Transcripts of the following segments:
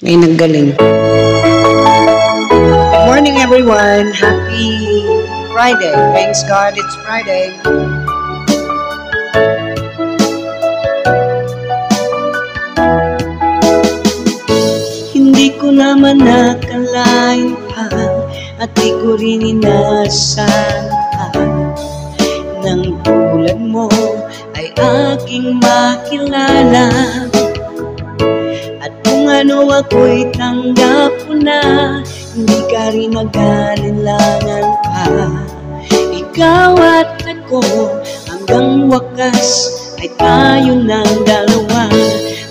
Ay, naggaling. Good morning, everyone. Happy Friday. Thanks God, it's Friday. Hindi ko naman nakalain pa at di ko rin inasahan nang tulad mo ay aking makilala. At kung ano ako'y tanggap ko na, hindi ka rin nag-alinlangan pa. Ikaw at ako hanggang wakas ay tayo ng dalawa.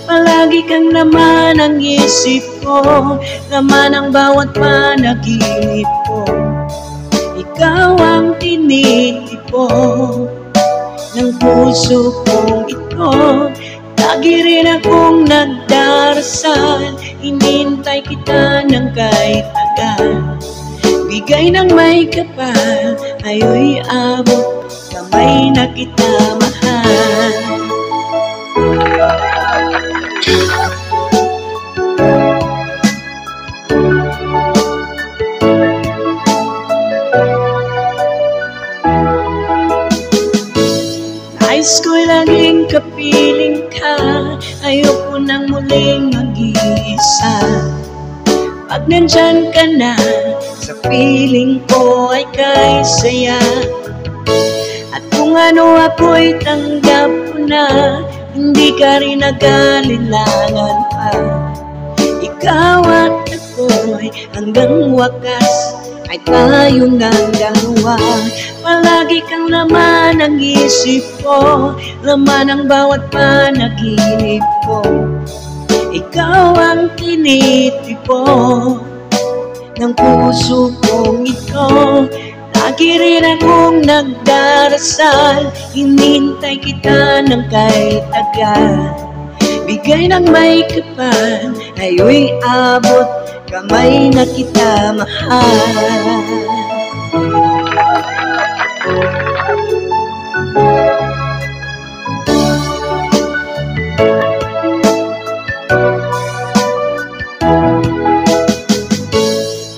Palagi kang laman ang isip ko, laman ang bawat panaginip ko. Ikaw ang tinitipo ng puso kong ito. Lagi rin akong nagdarasal, hinintay kita ng kahit tagal. Bigay ng may kapal, ayo'y abot, kamay na kita mahal. Nais ko'y laging kapiling ka, ayoko nang muling mag-iisa. Pag nandyan ka na, sa piling ko ay kay saya. At kung ano ako'y tanggap ko na, hindi ka rin nag-alinlangan pa. Ikaw at ako'y hanggang wakas ay tayo ng dalawa. Palagi kang laman ang isip ko, laman ang bawat panaginip ko. Ikaw ang tinitipo ng puso kong ito. Lagi rin akong nagdarasal, hinintay kita ng kahit tagal. Bigay ng may kapal, ayo'y abot, kamay na kita mahal.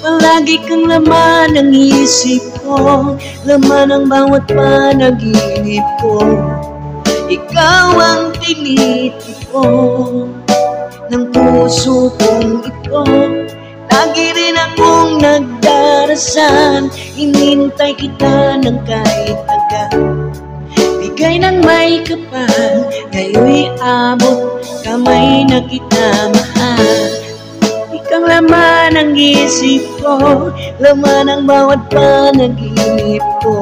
Palagi kang laman ng isip ko, laman ang bawat panaginip ko. Ikaw ang tinitipo ng puso kong ito. Lagi rin akong nagdarasal, hinintay kita ng kahit tagal. Bigay ng may kapal, ngayon'y abot, kamay na kita mahal. Ikaw laman ang isip ko, laman ang bawat panaginip ko.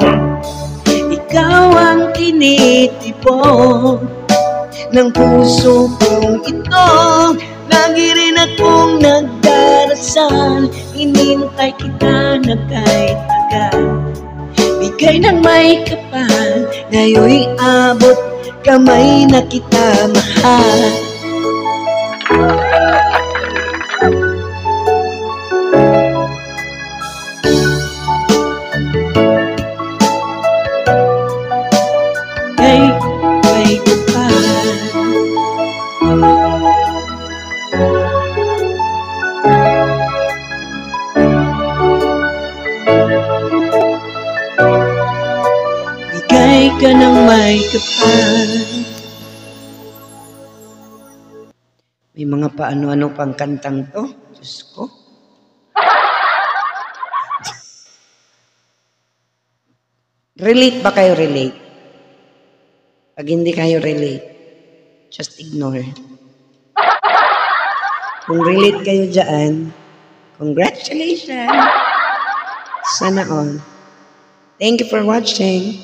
Ikaw ang tinitipo ng puso kong ito. Lagi rin akong nagdarasal, hinintay kita na kahit tagal. Bigay ng may kapal, ngayon'y abot, kamay na kita mahal. May kapal. Bigay ka ng may kapal. May mga paano-ano pang kantang to. Diyos ko. Relate ba kayo? Relate? Pag hindi kayo relate, just ignore. Kung relate kayo dyan, congratulations! Sana all. Thank you for watching.